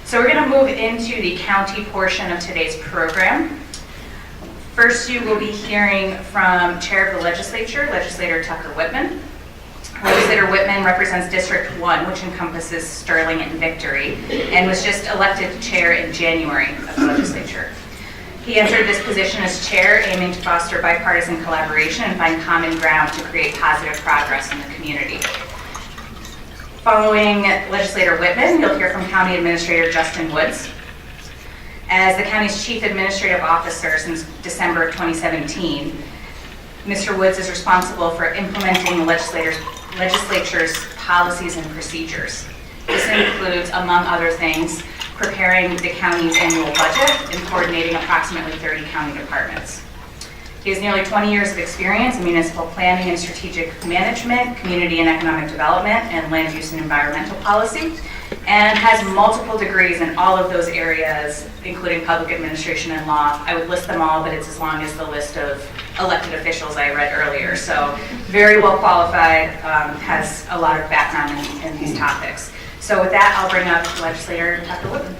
So we're going to move into the county portion of today's program. First, you will be hearing from Chair of the Legislature, Legislator Tucker Whitman. Legislator Whitman represents District 1, which encompasses Sterling and Victory, and was just elected chair in January of the legislature. He entered this position as chair, aiming to foster bipartisan collaboration and find common ground to create positive progress in the community. Following Legislator Whitman, you'll hear from County Administrator Justin Woods. As the county's chief administrative officer since December of 2017, Mr. Woods is responsible for implementing the legislature's policies and procedures. This includes, among other things, preparing the county's annual budget and coordinating approximately 30 county departments. He has nearly 20 years of experience in municipal planning and strategic management, community and economic development, and land use and environmental policy, and has multiple degrees in all of those areas, including public administration and law. I would list them all, but it's as long as the list of elected officials I read earlier. So very well qualified, has a lot of background in these topics. So with that, I'll bring up Legislator Tucker Whitman.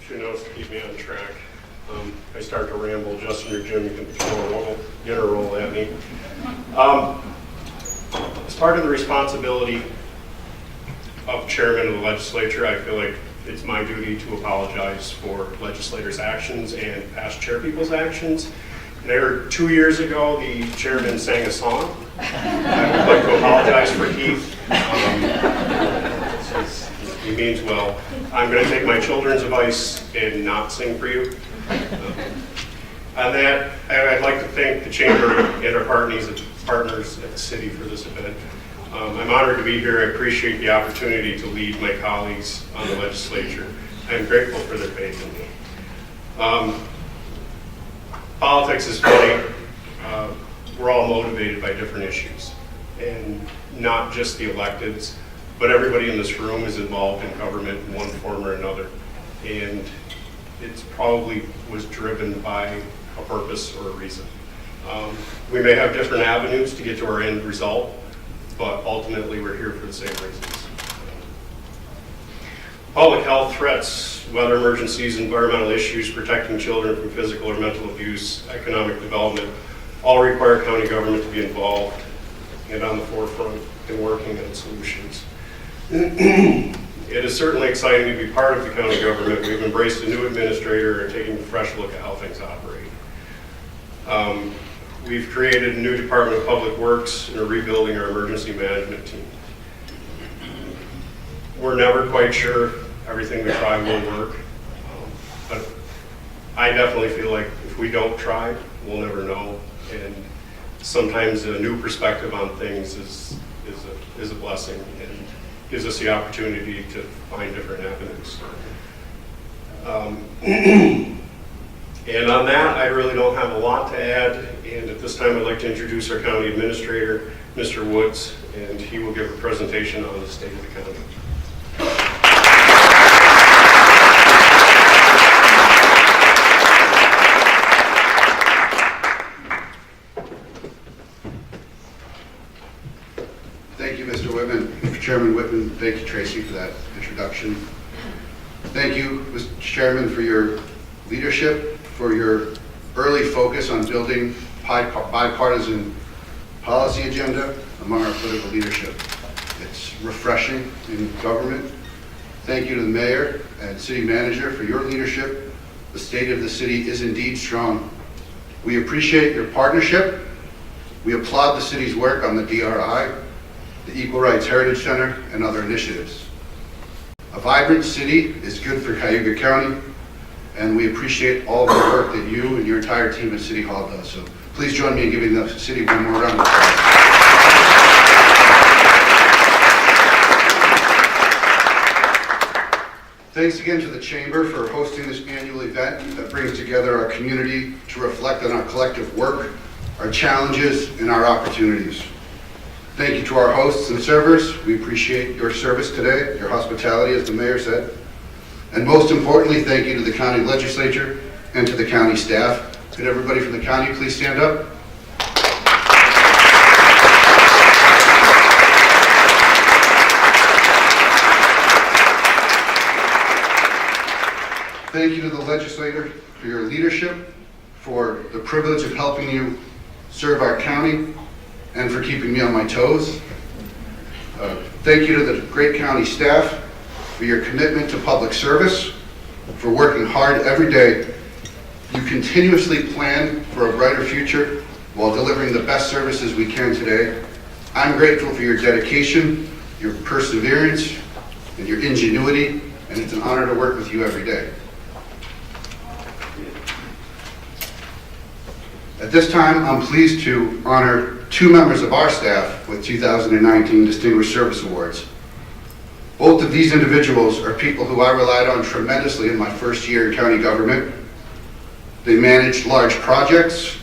She knows to keep me on track. If I start to ramble, Justin or Jim, you can get a roll at me. As part of the responsibility of chairman of the legislature, I feel like it's my duty to apologize for legislators' actions and past chairpeople's actions. And I heard 2 years ago the chairman sang a song. I would like to apologize for Keith. He means well. I'm going to take my children's advice and not sing for you. On that, I'd like to thank the Chamber and our partners at the city for this event. I'm honored to be here. I appreciate the opportunity to lead my colleagues on the legislature. I'm grateful for their faith in me. Politics is funny. We're all motivated by different issues, and not just the electeds, but everybody in this room is involved in government in one form or another. And it probably was driven by a purpose or a reason. We may have different avenues to get to our end result, but ultimately we're here for the same reasons. Public health threats, weather emergencies, environmental issues, protecting children from physical or mental abuse, economic development, all require county government to be involved and on the forefront in working on solutions. It is certainly exciting to be part of the county government. We've embraced a new administrator and taking a fresh look at how things operate. We've created a new Department of Public Works and are rebuilding our emergency management team. We're never quite sure everything we try will work, but I definitely feel like if we don't try, we'll never know. And sometimes a new perspective on things is a blessing and gives us the opportunity to find different avenues. And on that, I really don't have a lot to add. And at this time, I'd like to introduce our county administrator, Mr. Woods, and he will give a presentation on the state of the county. Thank you, Mr. Whitman. Chairman Whitman, thank you, Tracy, for that introduction. Thank you, Mr. Chairman, for your leadership, for your early focus on building bipartisan policy agenda among our political leadership. It's refreshing in government. Thank you to the mayor and city manager for your leadership. The state of the city is indeed strong. We appreciate your partnership. We applaud the city's work on the DRI, the Equal Rights Heritage Center, and other initiatives. A vibrant city is good for Cayuga County, and we appreciate all the work that you and your entire team at City Hall does. So please join me in giving the city one more round of applause. Thanks again to the Chamber for hosting this annual event that brings together our community to reflect on our collective work, our challenges, and our opportunities. Thank you to our hosts and servers. We appreciate your service today, your hospitality, as the mayor said. And most importantly, thank you to the county legislature and to the county staff. Could everybody from the county please stand up? Thank you to the legislator for your leadership, for the privilege of helping you serve our county, and for keeping me on my toes. Thank you to the great county staff for your commitment to public service, for working hard every day. You continuously plan for a brighter future while delivering the best services we can today. I'm grateful for your dedication, your perseverance, and your ingenuity, and it's an honor to work with you every day. At this time, I'm pleased to honor 2 members of our staff with 2019 Distinguished Service Awards. Both of these individuals are people who I relied on tremendously in my first year in county government. They managed large projects,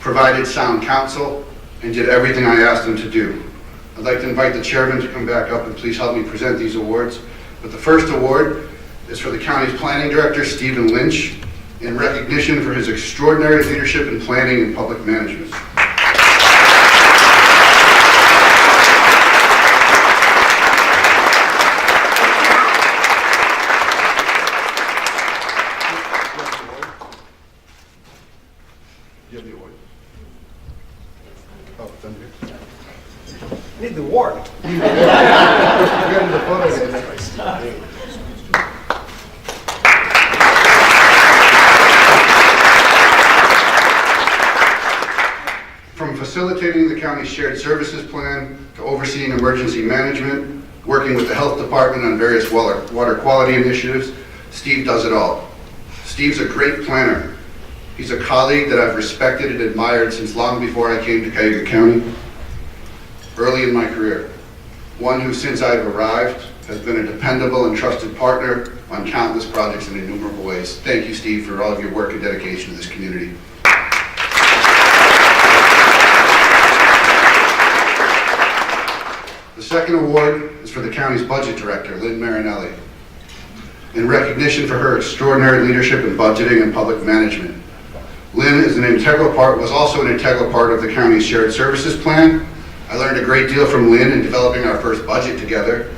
provided sound counsel, and did everything I asked them to do. I'd like to invite the chairman to come back up and please help me present these awards. But the first award is for the county's planning director, Stephen Lynch, in recognition for his extraordinary leadership in planning and public management. You have the award. Oh, it's under here. I need the award. We got the photo. From facilitating the county's shared services plan to overseeing emergency management, working with the health department on various water quality initiatives, Steve does it all. Steve's a great planner. He's a colleague that I've respected and admired since long before I came to Cayuga County, early in my career. One who, since I've arrived, has been a dependable and trusted partner on countless projects in innumerable ways. Thank you, Steve, for all of your work and dedication to this community. The second award is for the county's budget director, Lynn Marinelli, in recognition for her extraordinary leadership in budgeting and public management. Lynn was also an integral part of the county's shared services plan. I learned a great deal from Lynn in developing our first budget together.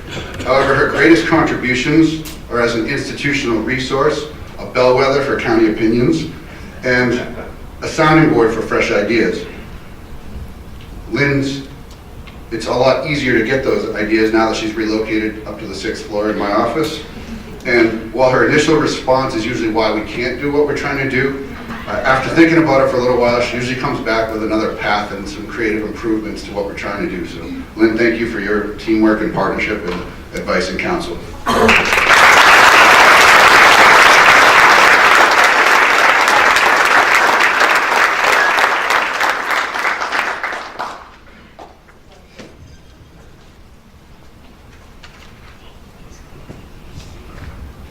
However, her greatest contributions are as an institutional resource, a bellwether for county opinions, and a sounding board for fresh ideas. It's a lot easier to get those ideas now that she's relocated up to the 6th floor in my office. And while her initial response is usually why we can't do what we're trying to do, after thinking about it for a little while, she usually comes back with another path and some creative improvements to what we're trying to do. So, Lynn, thank you for your teamwork and partnership and advice and counsel.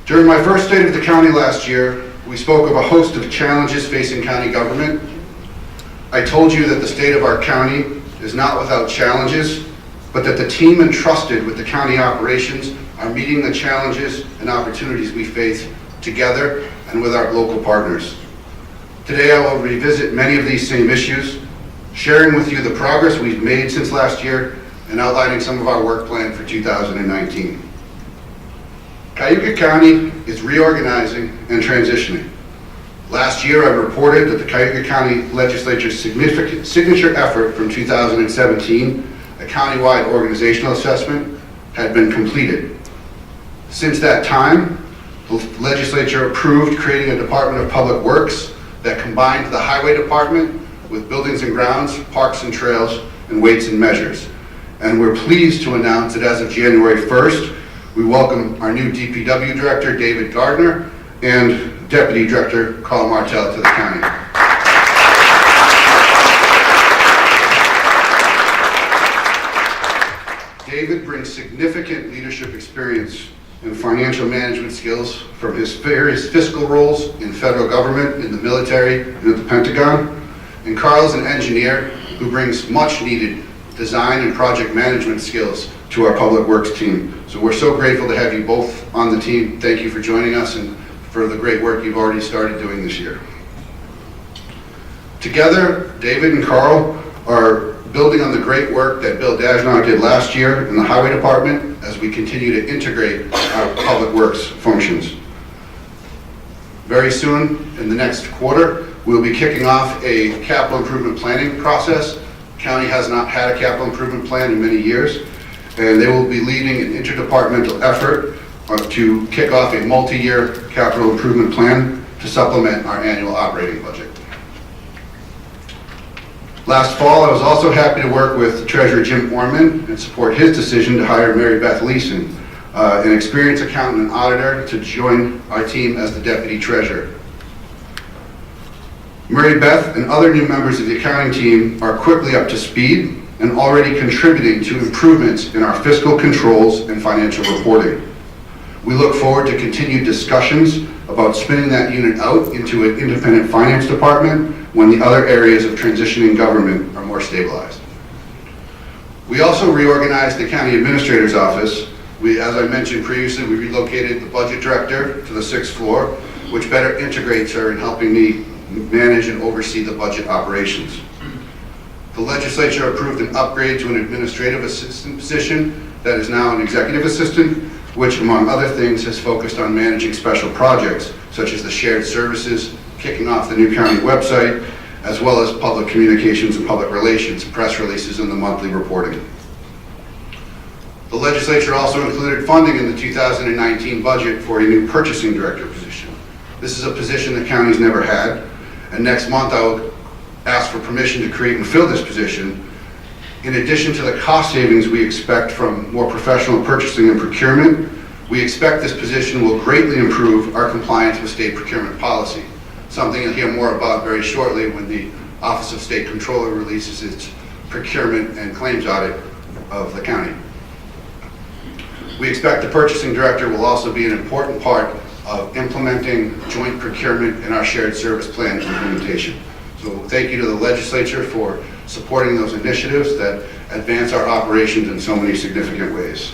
During my first State of the County last year, we spoke of a host of challenges facing county government. I told you that the state of our county is not without challenges, but that the team entrusted with the county operations are meeting the challenges and opportunities we face together and with our local partners. Today I will revisit many of these same issues, sharing with you the progress we've made since last year and outlining some of our work plan for 2019. Cayuga County is reorganizing and transitioning. Last year, I reported that the Cayuga County Legislature's significant signature effort from 2017, a countywide organizational assessment, had been completed. Since that time, the legislature approved creating a Department of Public Works that combined the Highway Department with Buildings and Grounds, Parks and Trails, and Weights and Measures. And we're pleased to announce that as of January 1st, we welcome our new DPW Director, David Gardner, and Deputy Director, Carl Martell, to the county. David brings significant leadership experience and financial management skills from his various fiscal roles in federal government, in the military, and at the Pentagon. And Carl is an engineer who brings much needed design and project management skills to our Public Works team. So we're so grateful to have you both on the team. Thank you for joining us and for the great work you've already started doing this year. Together, David and Carl are building on the great work that Bill Dajnar did last year in the Highway Department as we continue to integrate our Public Works functions. Very soon, in the next quarter, we'll be kicking off a capital improvement planning process. County has not had a capital improvement plan in many years, and they will be leading an interdepartmental effort to kick off a multi-year capital improvement plan to supplement our annual operating budget. Last fall, I was also happy to work with Treasurer Jim Orman and support his decision to hire Mary Beth Leeson, an experienced accountant and auditor, to join our team as the Deputy Treasurer. Mary Beth and other new members of the accounting team are quickly up to speed and already contributing to improvements in our fiscal controls and financial reporting. We look forward to continued discussions about spinning that unit out into an independent finance department when the other areas of transitioning government are more stabilized. We also reorganized the county administrator's office. As I mentioned previously, we relocated the budget director to the 6th floor, which better integrates her in helping me manage and oversee the budget operations. The legislature approved an upgrade to an administrative assistant position that is now an executive assistant, which among other things has focused on managing special projects such as the shared services, kicking off the new county website, as well as public communications and public relations, press releases, and the monthly reporting. The legislature also included funding in the 2019 budget for a new purchasing director position. This is a position the county's never had, and next month I will ask for permission to create and fill this position. In addition to the cost savings we expect from more professional purchasing and procurement, we expect this position will greatly improve our compliance with state procurement policy, something you'll hear more about very shortly when the Office of State Controller releases its procurement and claims audit of the county. We expect the purchasing director will also be an important part of implementing joint procurement in our shared service plan implementation. So thank you to the legislature for supporting those initiatives that advance our operations in so many significant ways.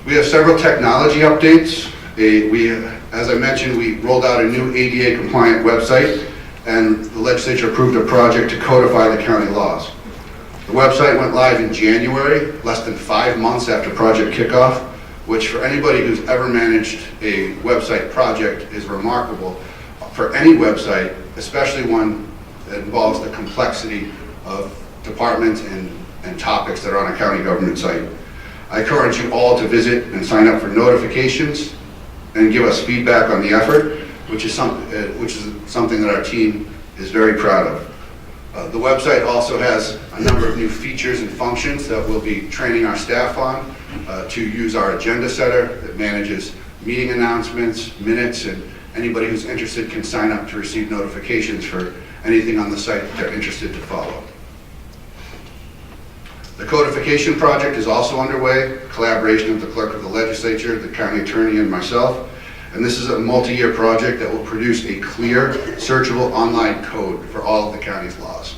We have several technology updates. As I mentioned, we rolled out a new ADA compliant website, and the legislature approved a project to codify the county laws. The website went live in January, less than 5 months after project kickoff, which for anybody who's ever managed a website project is remarkable for any website, especially one that involves the complexity of departments and topics that are on a county government site. I encourage you all to visit and sign up for notifications and give us feedback on the effort, which is something that our team is very proud of. The website also has a number of new features and functions that we'll be training our staff on to use our agenda setter that manages meeting announcements, minutes, and anybody who's interested can sign up to receive notifications for anything on the site that they're interested to follow. The codification project is also underway, collaboration of the clerk of the legislature, the county attorney, and myself. And this is a multi-year project that will produce a clear, searchable online code for all of the county's laws.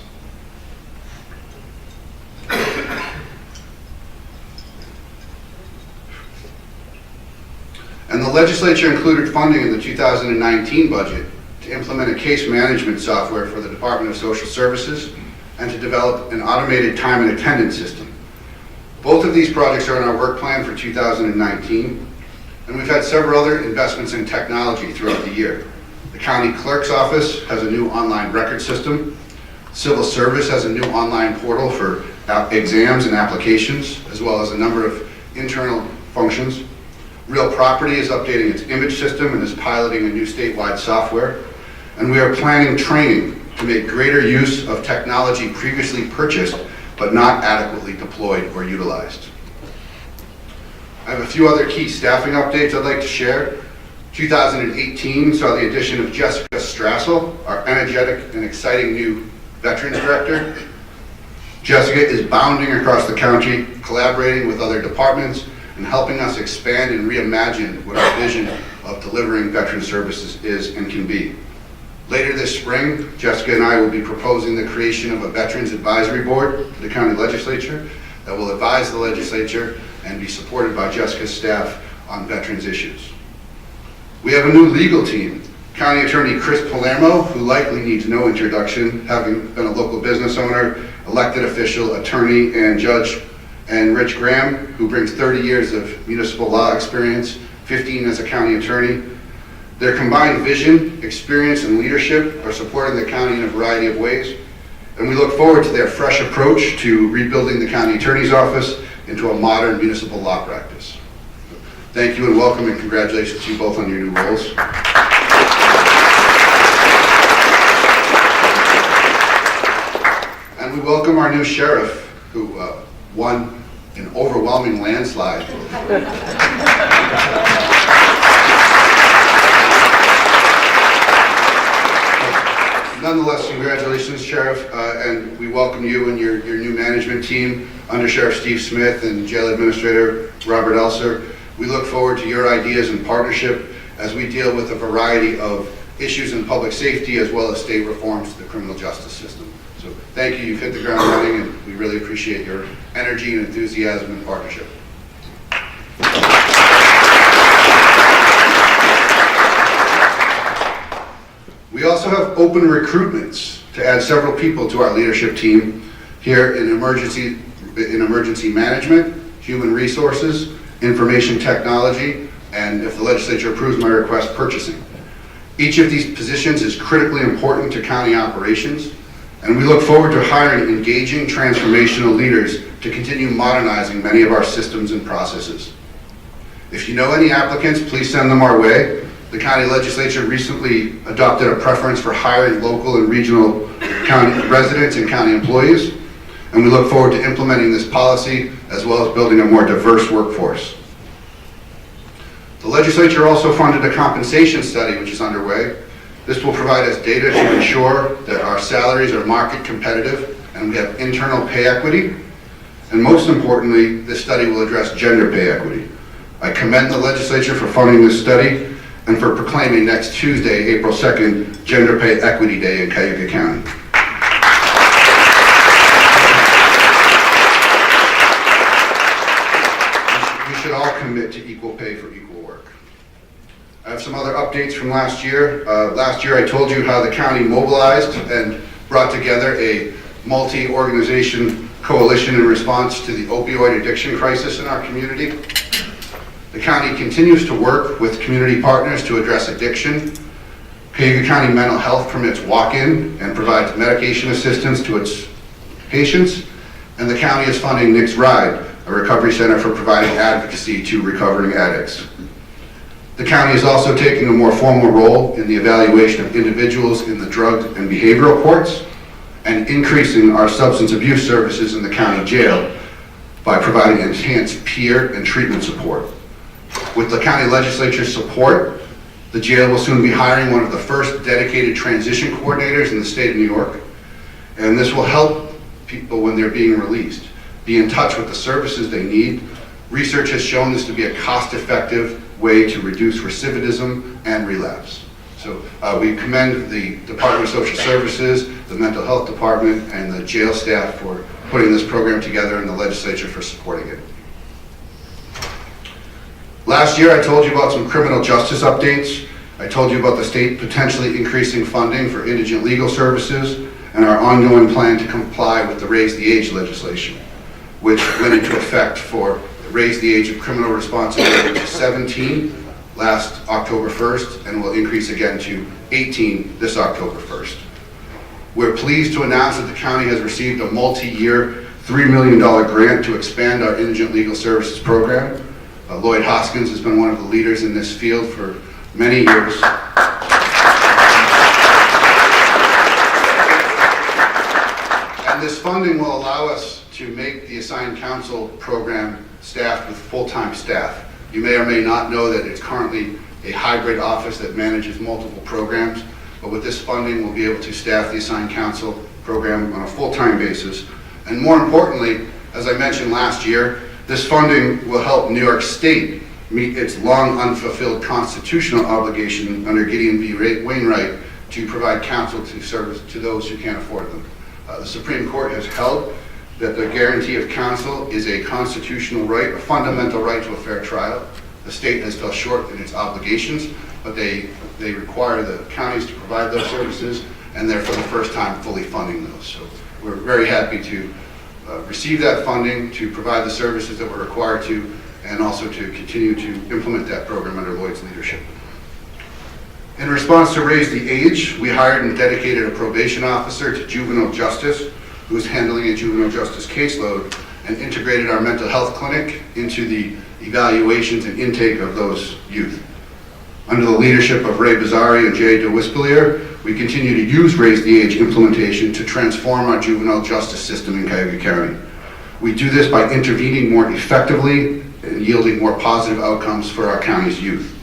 And the legislature included funding in the 2019 budget to implement a case management software for the Department of Social Services and to develop an automated time and attendance system. Both of these projects are in our work plan for 2019, and we've had several other investments in technology throughout the year. The county clerk's office has a new online record system. Civil service has a new online portal for exams and applications, as well as a number of internal functions. Real Property is updating its image system and is piloting a new statewide software. And we are planning training to make greater use of technology previously purchased but not adequately deployed or utilized. I have a few other key staffing updates I'd like to share. 2018 saw the addition of Jessica Strassel, our energetic and exciting new Veterans Director. Jessica is bounding across the county, collaborating with other departments, and helping us expand and reimagine what our vision of delivering veteran services is and can be. Later this spring, Jessica and I will be proposing the creation of a Veterans Advisory Board to the county legislature that will advise the legislature and be supported by Jessica's staff on veterans issues. We have a new legal team. County Attorney Chris Palermo, who likely needs no introduction, having been a local business owner, elected official, attorney, and judge, and Rich Graham, who brings 30 years of municipal law experience, 15 as a county attorney. Their combined vision, experience, and leadership are supporting the county in a variety of ways, and we look forward to their fresh approach to rebuilding the county attorney's office into a modern municipal law practice. Thank you and welcome, and congratulations to you both on your new roles. And we welcome our new sheriff, who won an overwhelming landslide. Nonetheless, congratulations, Sheriff, and we welcome you and your new management team under Sheriff Steve Smith and Jail Administrator Robert Elser. We look forward to your ideas and partnership as we deal with a variety of issues in public safety as well as state reforms to the criminal justice system. So thank you, you've hit the ground running, and we really appreciate your energy and enthusiasm and partnership. We also have open recruitments to add several people to our leadership team here in emergency management, human resources, information technology, and if the legislature approves my request, purchasing. Each of these positions is critically important to county operations, and we look forward to hiring engaging transformational leaders to continue modernizing many of our systems and processes. If you know any applicants, please send them our way. The county legislature recently adopted a preference for hiring local and regional county residents and county employees, and we look forward to implementing this policy as well as building a more diverse workforce. The legislature also funded a compensation study which is underway. This will provide us data to ensure that our salaries are market competitive and we have internal pay equity, and most importantly, this study will address gender pay equity. I commend the legislature for funding this study and for proclaiming next Tuesday, April 2nd, Gender Pay Equity Day in Cayuga County. We should all commit to equal pay for equal work. I have some other updates from last year. Last year I told you how the county mobilized and brought together a multi-organization coalition in response to the opioid addiction crisis in our community. The county continues to work with community partners to address addiction. Cayuga County Mental Health permits walk-in and provides medication assistance to its patients. And the county is funding Nick's Ride, a recovery center for providing advocacy to recovering addicts. The county is also taking a more formal role in the evaluation of individuals in the drug and behavioral courts and increasing our substance abuse services in the county jail by providing enhanced peer and treatment support. With the county legislature's support, the jail will soon be hiring one of the first dedicated transition coordinators in the state of New York, and this will help people when they're being released be in touch with the services they need. Research has shown this to be a cost-effective way to reduce recidivism and relapse. So we commend the Department of Social Services, the Mental Health Department, and the jail staff for putting this program together and the legislature for supporting it. Last year I told you about some criminal justice updates. I told you about the state potentially increasing funding for indigent legal services and our ongoing plan to comply with the Raise the Age legislation, which went into effect for raise the age of criminal responsibility to 17 last October 1st and will increase again to 18 this October 1st. We're pleased to announce that the county has received a multi-year $3 million grant to expand our indigent legal services program. Lloyd Hoskins has been one of the leaders in this field for many years. And this funding will allow us to make the assigned counsel program staffed with full-time staff. You may or may not know that it's currently a hybrid office that manages multiple programs, but with this funding we'll be able to staff the assigned counsel program on a full-time basis. And more importantly, as I mentioned last year, this funding will help New York State meet its long unfulfilled constitutional obligation under Gideon v. Wainwright to provide counsel to service to those who can't afford them. The Supreme Court has held that the guarantee of counsel is a constitutional right, a fundamental right to a fair trial. The state has fell short in its obligations, but they require the counties to provide those services, and they're for the first time fully funding those. So we're very happy to receive that funding to provide the services that we're required to, and also to continue to implement that program under Lloyd's leadership. In response to Raise the Age, we hired and dedicated a probation officer to juvenile justice who is handling a juvenile justice caseload, and integrated our mental health clinic into the evaluations and intake of those youth. Under the leadership of Ray Bazzari and Jay DeWispelier, we continue to use Raise the Age implementation to transform our juvenile justice system in Cuyahoga County. We do this by intervening more effectively and yielding more positive outcomes for our county's youth.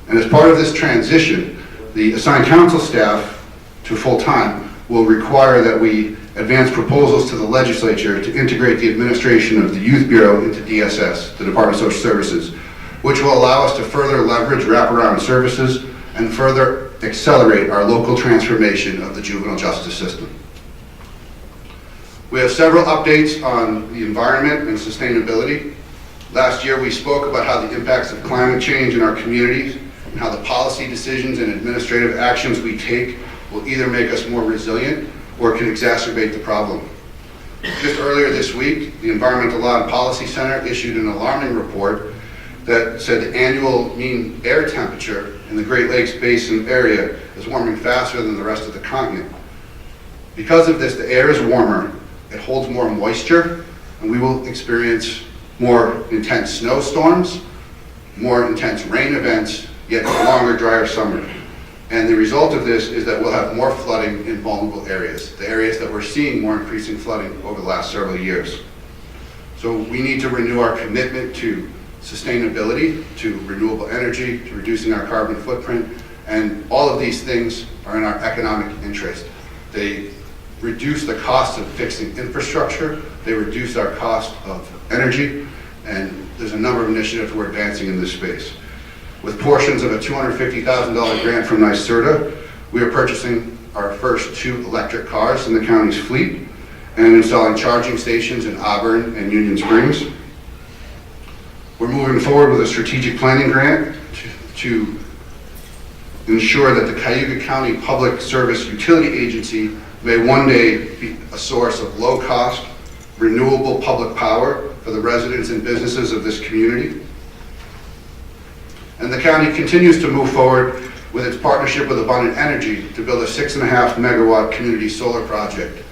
And as part of this transition, the assigned council staff to full-time will require that we advance proposals to the legislature to integrate the administration of the Youth Bureau into DSS, the Department of Social Services, which will allow us to further leverage wraparound services and further accelerate our local transformation of the juvenile justice system. We have several updates on the environment and sustainability. Last year we spoke about how the impacts of climate change in our communities and how the policy decisions and administrative actions we take will either make us more resilient or can exacerbate the problem. Just earlier this week, the Environmental Law and Policy Center issued an alarming report that said the annual mean air temperature in the Great Lakes Basin area is warming faster than the rest of the continent. Because of this, the air is warmer, it holds more moisture, and we will experience more intense snowstorms, more intense rain events, yet a longer, drier summer. And the result of this is that we'll have more flooding in vulnerable areas, the areas that we're seeing more increasing flooding over the last several years. So we need to renew our commitment to sustainability, to renewable energy, to reducing our carbon footprint, and all of these things are in our economic interest. They reduce the cost of fixing infrastructure, they reduce our cost of energy, and there's a number of initiatives we're advancing in this space. With portions of a $250,000 grant from NYSERDA, we are purchasing our first 2 electric cars in the county's fleet and installing charging stations in Auburn and Union Springs. We're moving forward with a strategic planning grant to ensure that the Cuyahoga County Public Service Utility Agency may one day be a source of low-cost, renewable public power for the residents and businesses of this community. And the county continues to move forward with its partnership with Abundant Energy to build a 6.5 megawatt community solar project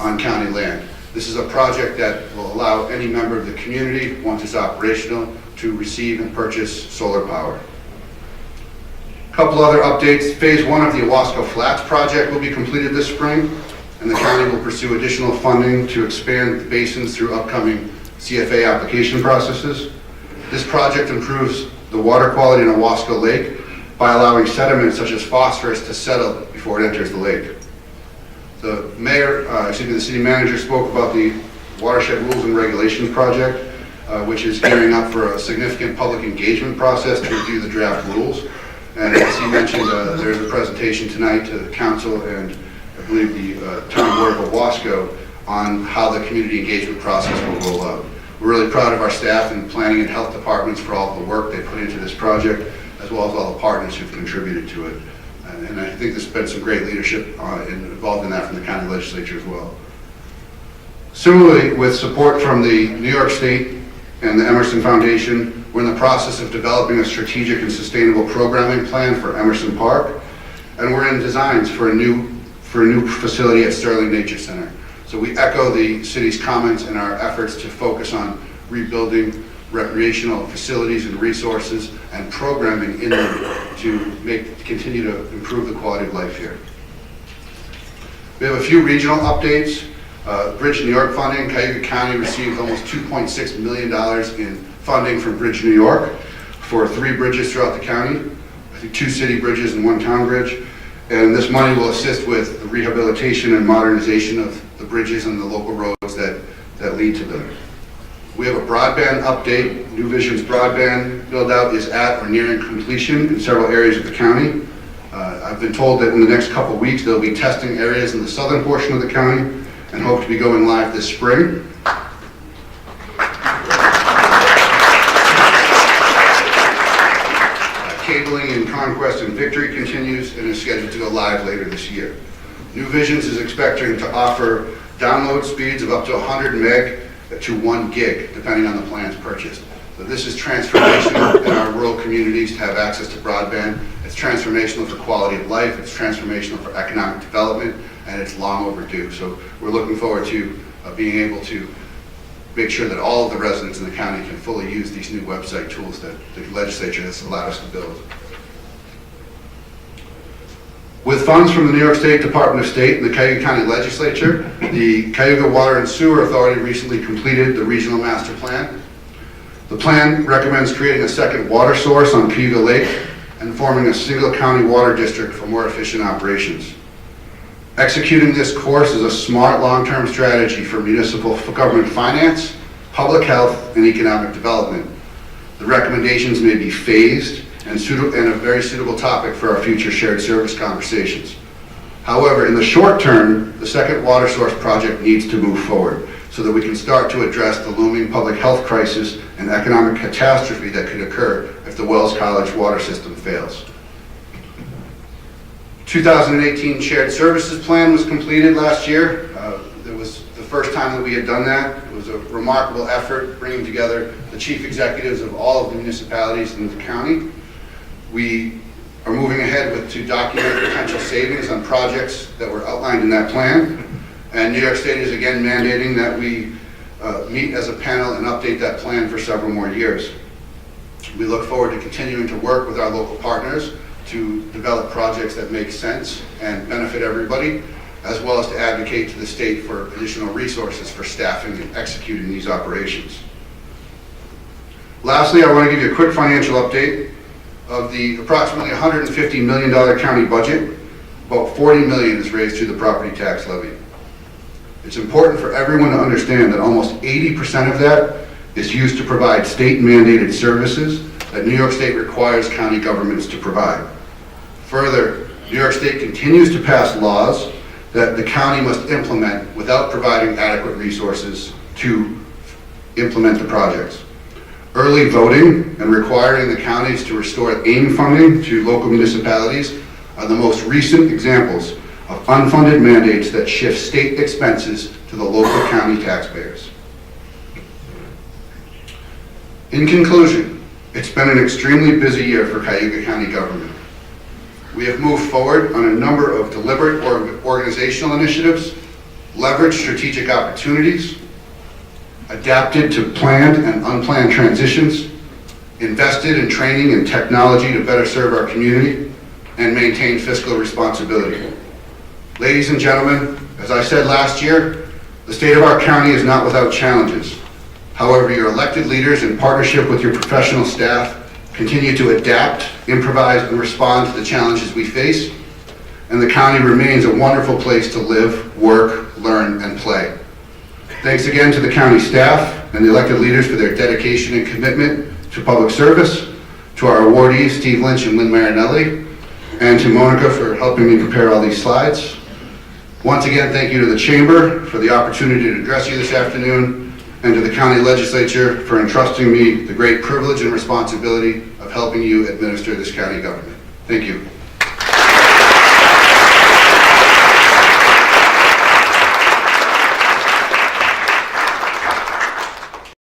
on county land. This is a project that will allow any member of the community, once it's operational, to receive and purchase solar power. A couple other updates. Phase 1 of the Owasco Flats project will be completed this spring, and the county will pursue additional funding to expand the basins through upcoming CFA application processes. This project improves the water quality in Owasco Lake by allowing sediments such as phosphorus to settle before it enters the lake. The city manager spoke about the Watershed Rules and Regulations project, which is gearing up for a significant public engagement process to review the draft rules. And as he mentioned, there's a presentation tonight to the council and I believe the town board of Owasco on how the community engagement process will roll out. We're really proud of our staff and planning and health departments for all the work they put into this project, as well as all the partners who've contributed to it. And I think there's been some great leadership involved in that from the county legislature as well. Similarly, with support from the New York State and the Emerson Foundation, we're in the process of developing a strategic and sustainable programming plan for Emerson Park, and we're in designs for a new facility at Sterling Nature Center. So we echo the city's comments and our efforts to focus on rebuilding recreational facilities and resources and programming in them to continue to improve the quality of life here. We have a few regional updates. Bridge New York funding. Cuyahoga County received almost $2.6 million in funding from Bridge New York for 3 bridges throughout the county. I think 2 city bridges and 1 town bridge. And this money will assist with the rehabilitation and modernization of the bridges and the local roads that lead to them. We have a broadband update. New Vision's broadband build-out is at or nearing completion in several areas of the county. I've been told that in the next couple weeks they'll be testing areas in the southern portion of the county and hope to be going live this spring. Cabling in Conquest and Victory continues and is scheduled to go live later this year. New Visions is expecting to offer download speeds of up to 100 meg to 1 gig, depending on the plans purchased. So this is transformational in our rural communities to have access to broadband. It's transformational for quality of life, it's transformational for economic development, and it's long overdue. So we're looking forward to being able to make sure that all of the residents in the county can fully use these new website tools that the legislature has allowed us to build. With funds from the New York State Department of State and the Cayuga County Legislature, the Cayuga Water and Sewer Authority recently completed the Regional Master Plan. The plan recommends creating a second water source on Cayuga Lake and forming a single county water district for more efficient operations. Executing this course is a smart long-term strategy for municipal government finance, public health, and economic development. The recommendations may be phased and a very suitable topic for our future shared service conversations. However, in the short term, the second water source project needs to move forward so that we can start to address the looming public health crisis and economic catastrophe that could occur if the Wells College water system fails. 2018 Shared Services Plan was completed last year. It was the first time that we had done that. It was a remarkable effort bringing together the chief executives of all of the municipalities in the county. We are moving ahead to document potential savings on projects that were outlined in that plan. And New York State is again mandating that we meet as a panel and update that plan for several more years. We look forward to continuing to work with our local partners to develop projects that make sense and benefit everybody, as well as to advocate to the state for additional resources for staffing and executing these operations. Lastly, I want to give you a quick financial update. Of the approximately $150 million county budget, about $40 million is raised through the property tax levy. It's important for everyone to understand that almost 80% of that is used to provide state-mandated services that New York State requires county governments to provide. Further, New York State continues to pass laws that the county must implement without providing adequate resources to implement the projects. Early voting and requiring the counties to restore AIM funding to local municipalities are the most recent examples of unfunded mandates that shift state expenses to the local county taxpayers. In conclusion, it's been an extremely busy year for Cayuga County government. We have moved forward on a number of deliberate organizational initiatives, leveraged strategic opportunities, adapted to planned and unplanned transitions, invested in training and technology to better serve our community, and maintain fiscal responsibility. Ladies and gentlemen, as I said last year, the state of our county is not without challenges. However, your elected leaders, in partnership with your professional staff, continue to adapt, improvise, and respond to the challenges we face, and the county remains a wonderful place to live, work, learn, and play. Thanks again to the county staff and the elected leaders for their dedication and commitment to public service, to our awardees, Steve Lynch and Lynn Marinelli, and to Monica for helping me prepare all these slides. Once again, thank you to the Chamber for the opportunity to address you this afternoon, and to the County Legislature for entrusting me the great privilege and responsibility of helping you administer this county government. Thank you.